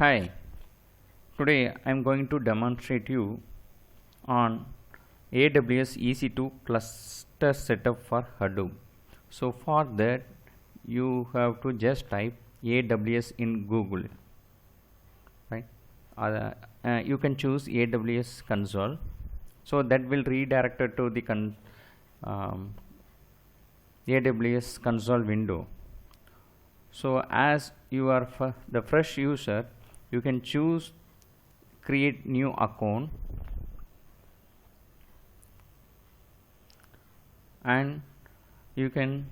Hi, today I am going to demonstrate you on AWS EC2 cluster setup for Hadoop. So for that you have to just type AWS in Google, right? You can choose AWS console, so that will redirect it to the AWS console window. So as you are the fresh user, you can choose create new account, and you can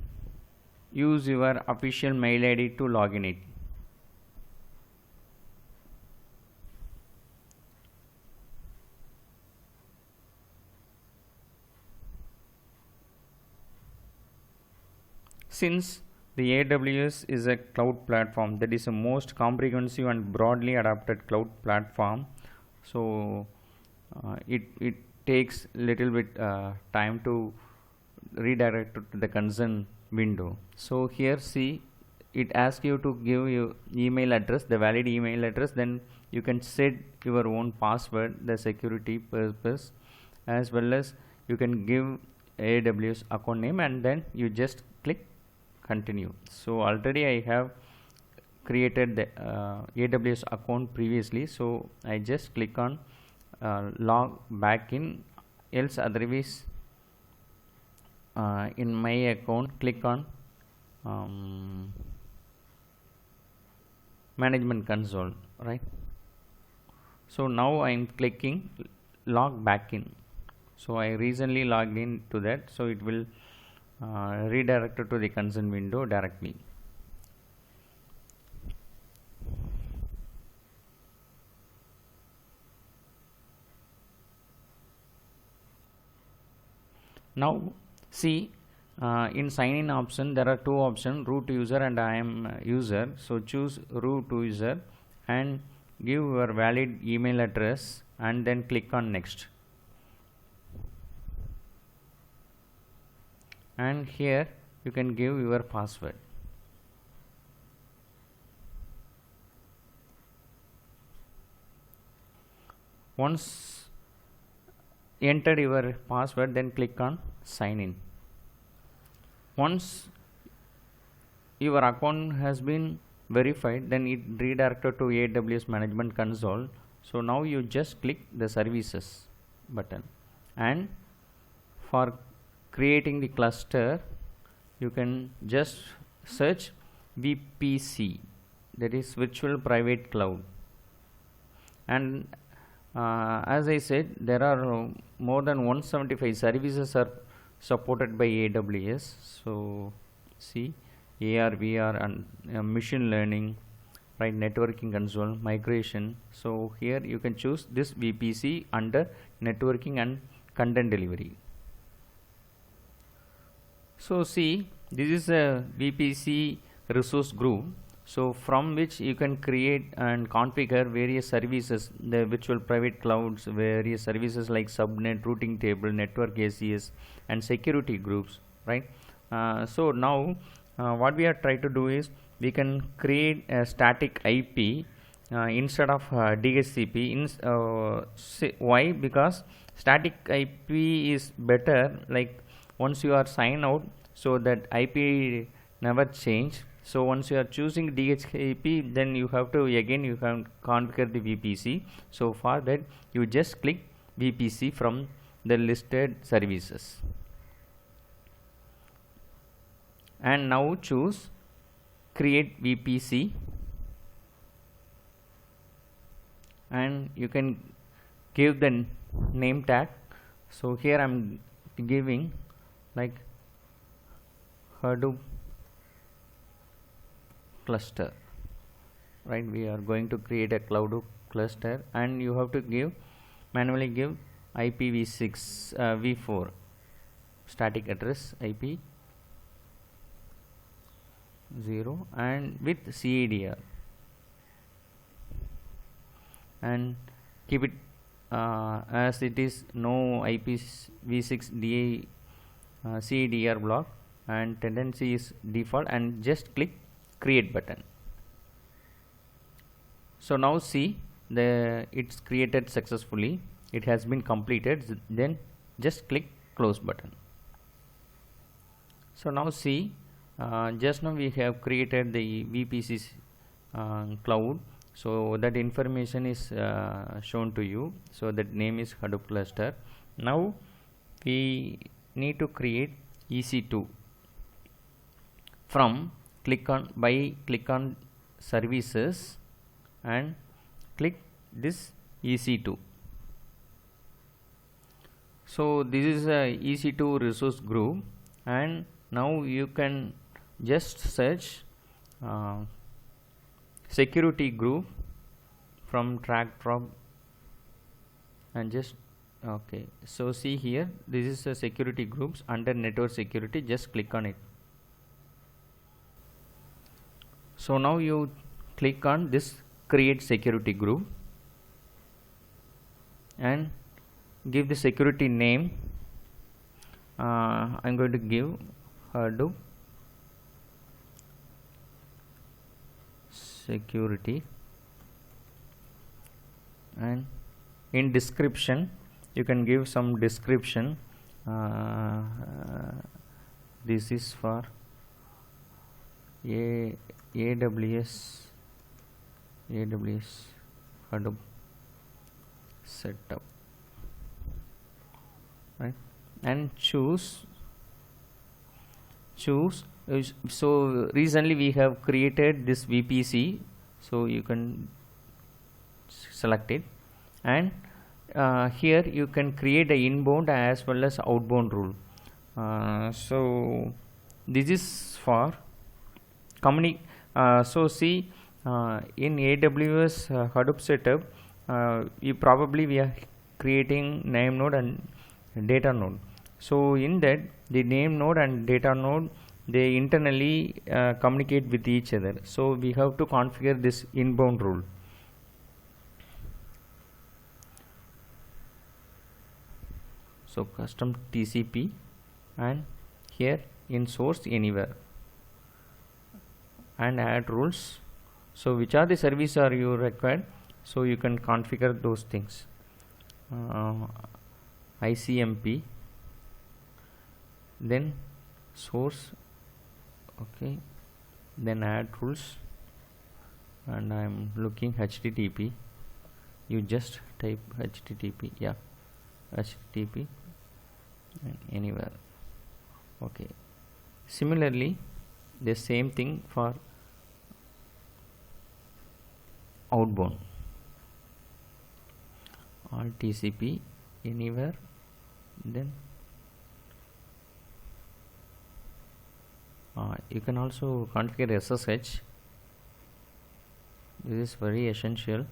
use your official mail ID to log in it. Since the AWS is a cloud platform, that is the most comprehensive and broadly adopted cloud platform, so it takes little bit time to redirect to the concern window. So here see, it asks you to give your email address, the valid email address, then you can set your own password, the security purpose, as well as you can give AWS account name, and then you just click continue. So already I have created the AWS account previously, so I just click on log back in, else otherwise in my account click on management console, right? So now I am clicking log back in. So I recently logged in to that, so it will redirect to the concern window directly. Now see, in sign in option there are two options, root user and I am user. So choose root user and give your valid email address and then click on next. And here you can give your password. Once entered your password, then click on sign in. Once your account has been verified, then it redirected to AWS management console. So now you just click the services button, and for creating the cluster you can just search VPC, that is virtual private cloud. And as I said, there are more than 175 services are supported by AWS. So see, AR, VR and machine learning, right, networking console, migration. So here you can choose this VPC under networking and content delivery. So see, this is a VPC resource group, so from which you can create and configure various services, the virtual private clouds, various services like subnet, routing table, network ACS and security groups, right? So now what we are trying to do is we can create a static IP instead of DHCP. Why? Because static IP is better, like once you are signed out, so that IP never change. So once you are choosing DHCP, then you have to again you can configure the VPC. So for that you just click VPC from the listed services, and now choose create VPC, and you can give the name tag. So here I am giving like Hadoop cluster, right? We are going to create a cloud cluster, and you have to manually give IPv6 v4 static address IP 0 and with CADR, and keep it as it is no IPv6 DA CADR block, and tendency is default, and just click create button. So now see, it's created successfully, it has been completed. Then just click close button. So now see, just now we have created the VPC cloud, so that information is shown to you. So that name is Hadoop cluster. Now we need to create EC2 from click on services and click this EC2. So this is a EC2 resource group, and now you can just search security group from drag drop and just okay. So see here, this is a security groups under network security. Just click on it. So now you click on this create security group and give the security name. I'm going to give Hadoop security, and in description you can give some description. This is for AWS Hadoop setup, right? And choose. So recently we have created this VPC, so you can select it, and here you can create a inbound as well as outbound rule. So this is for so see, in AWS Hadoop setup, we are creating name node and data node. So in that, the name node and data node, they internally communicate with each other. So we have to configure this inbound rule. So custom TCP, and here in source anywhere, and add rules. So which are the service are you required, so you can configure those things. ICMP, then source, okay, then add rules, and I'm looking HTTP. You just type HTTP, yeah, HTTP, and anywhere, okay. Similarly, the same thing for outbound, all TCP anywhere, then you can also configure SSH. This is very essential,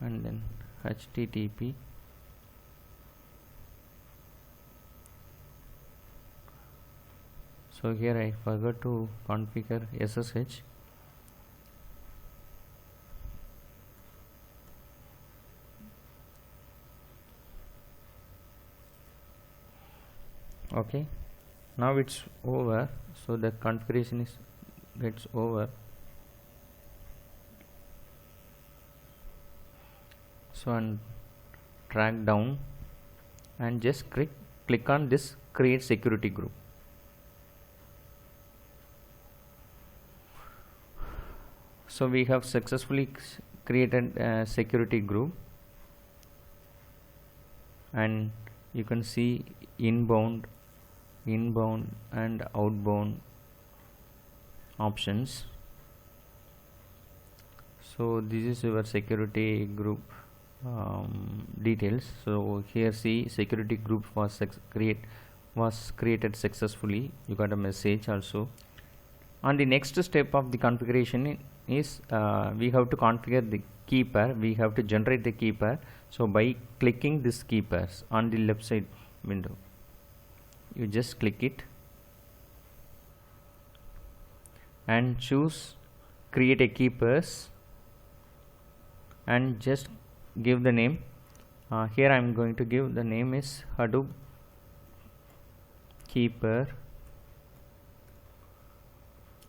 and then HTTP, so here I forgot to configure SSH. Okay, now it's over, so the configuration gets over. So and drag down and just click on this create security group. So we have successfully created a security group, and you can see inbound and outbound options. So this is your security group details. So here see security group was created successfully. You got a message also. On the next step of the configuration is we have to configure the key pair. We have to generate the key pair. So by clicking this key pairs on the left side window, you just click it and choose create a key pairs, and just give the name. Here I am going to give the name is Hadoop key pair,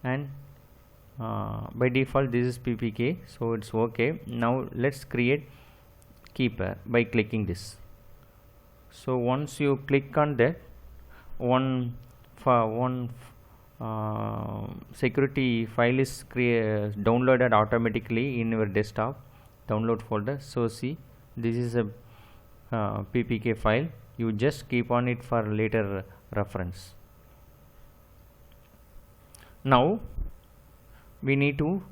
and by default this is ppk, so it's okay. Now let's create keeper by clicking this. So once you click on that, one security file is downloaded automatically in your desktop download folder. So see, this is a ppk file. You just keep on it for later reference. Now we need to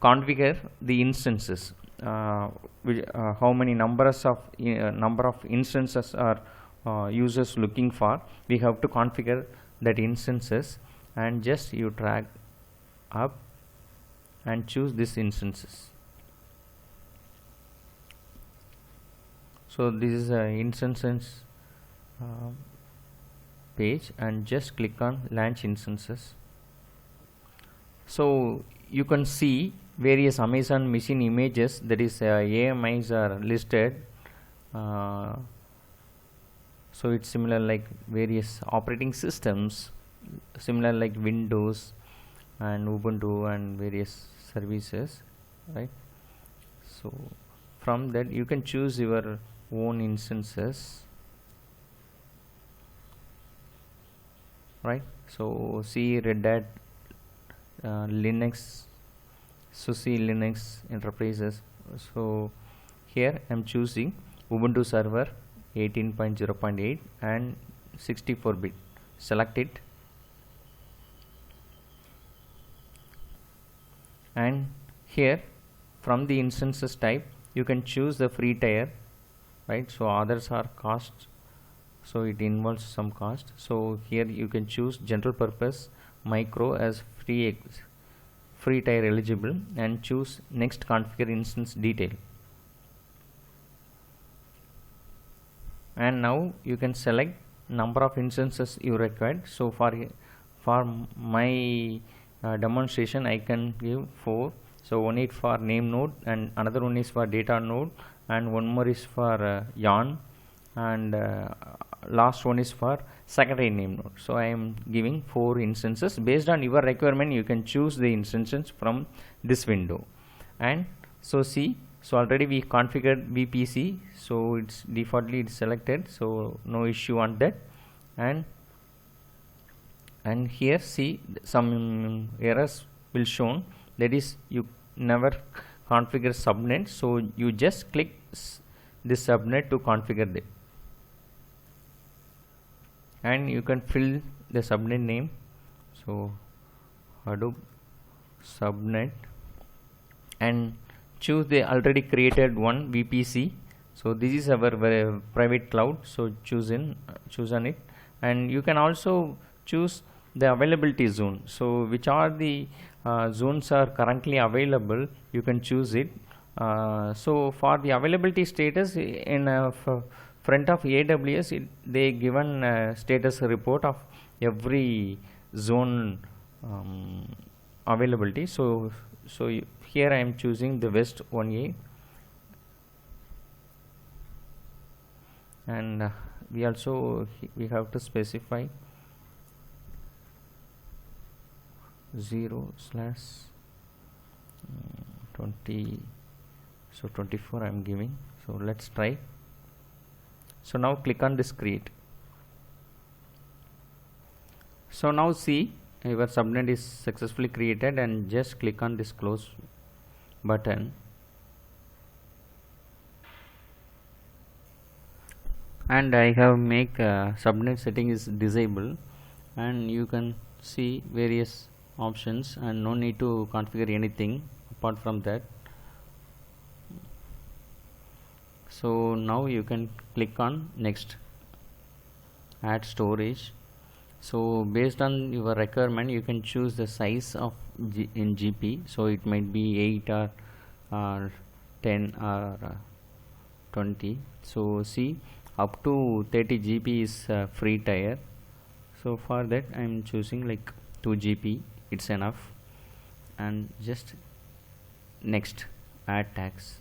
configure the instances. How many number of instances are users looking for. We have to configure that instances, and just you drag up and choose this instances. So this is a instances page, and just click on launch instances. So you can see various Amazon machine images, that is AMIs are listed. So it's similar like various operating systems, similar like Windows and Ubuntu and various services, right? So from that you can choose your own instances, right? So see Red Hat Linux, SUSE Linux enterprises. So here I am choosing Ubuntu server 18.0.8 and 64-bit. Select it, and here from the instances type you can choose the free tier, right? So others are cost, so it involves some cost. So here you can choose general purpose micro as free tier eligible, and choose next configure instance detail. And now you can select number of instances you required. So for my demonstration I can give 4. So one is for name node, and another one is for data node, and one more is for yarn, and last one is for secondary name node. So I am giving 4 instances. Based on your requirement you can choose the instances from this window. And so see, so already we configured VPC, so it's defaultly it's selected, so no issue on that. And here see some errors will shown, that is you never configure subnet. So you just click this subnet to configure it, and you can fill the subnet name. So Hadoop subnet, and choose the already created one VPC. So this is our private cloud, so choose on it. And you can also choose the availability zone. So which are the zones are currently available, you can choose it. So for the availability status in front of AWS, they given status report of every zone availability. So here I am choosing the West 1A, and we have to specify 0/20. So 24 I am giving. So let's try. So now click on this create. So now see, your subnet is successfully created, and just click on this close button, and I have make subnet setting is disabled, and you can see various options, and no need to configure anything apart from that. So now you can click on next, add storage. So based on your requirement you can choose the size of in GP. So it might be 8 or 10 or 20. So see, up to 30 GB is free tier. So for that I am choosing like 2 GB, it's enough. And just next, add tags.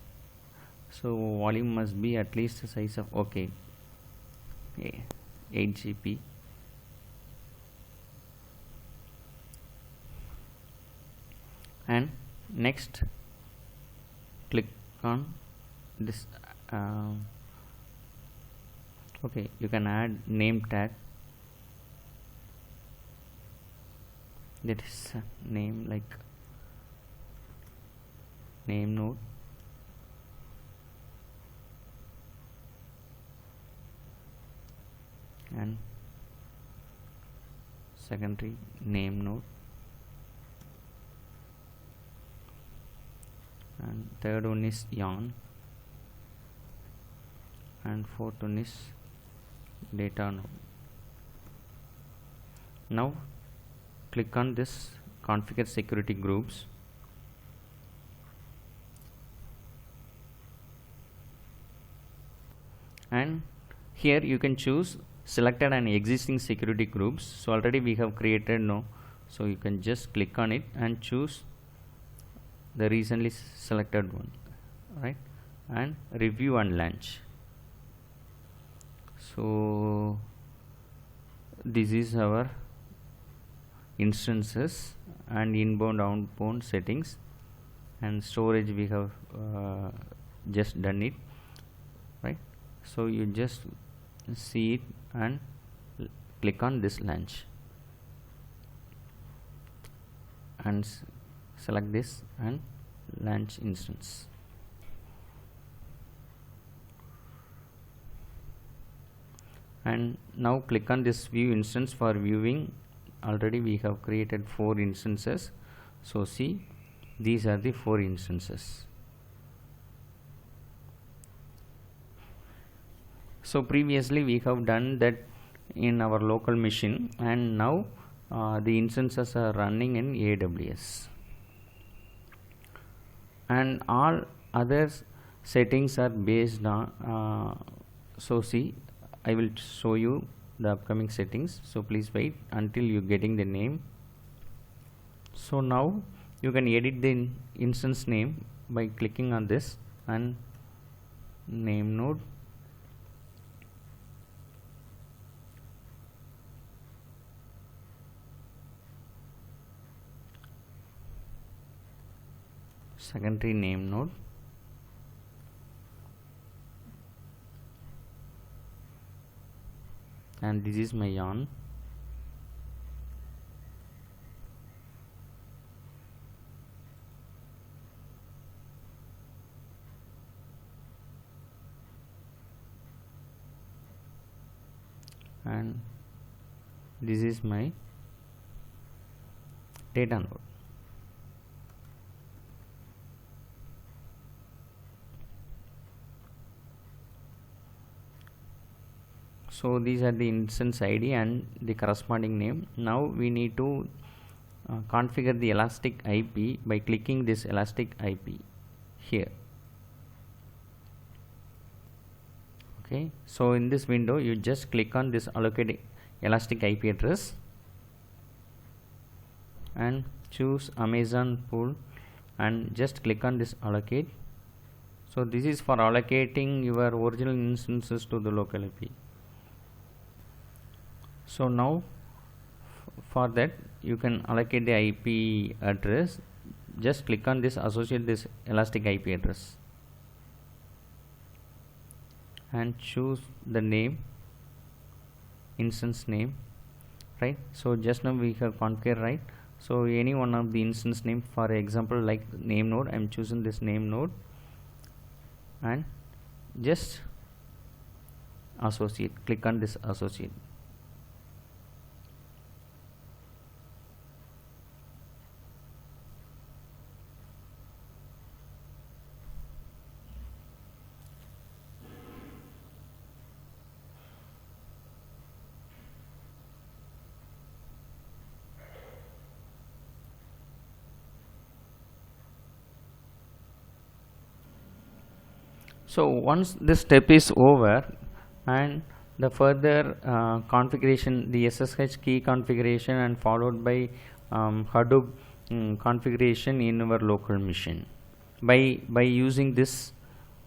So volume must be at least the size of 8 GB. and next click on this. Okay, you can add name tag, that is name, like name node, and secondary name node, and third one is yarn, and fourth one is data node. Now click on this configure security groups, and here you can choose selected an existing security groups. So already we have created, no, so you can just click on it and choose the recently selected one, right, and review and launch. So this is our instances and inbound outbound settings, and storage we have just done it, right. So you just see it and click on this launch and select this and launch instance. And now click on this view instance for viewing. Already we have created 4 instances, so see, these are the 4 instances. So previously we have done that in our local machine, and now the instances are running in AWS, and all other settings are based on so see, I will show you the upcoming settings, so please wait until you getting the name. So now you can edit the instance name by clicking on this and name node, secondary name node, and this is my yarn, and this is my data node. So these are the instance ID and the corresponding name. Now we need to configure the elastic IP by clicking this elastic IP here. Okay, so in this window you just click on this allocate elastic IP address and choose Amazon pool and just click on this allocate. So this is for allocating your original instances to the local IP. So now for that you can allocate the IP address, just click on this associate this elastic IP address and choose the name, instance name, right. So just now we have configured, right. So any one of the instance name, for example like name node, I am choosing this name node and just associate, click on this associate. So once this step is over and the further configuration, the SSH key configuration and followed by Hadoop configuration in our local machine by using this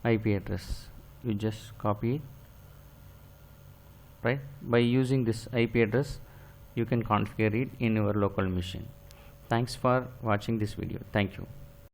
IP address. You just copy it, right. By using this IP address you can configure it in your local machine. Thanks for watching this video. Thank you.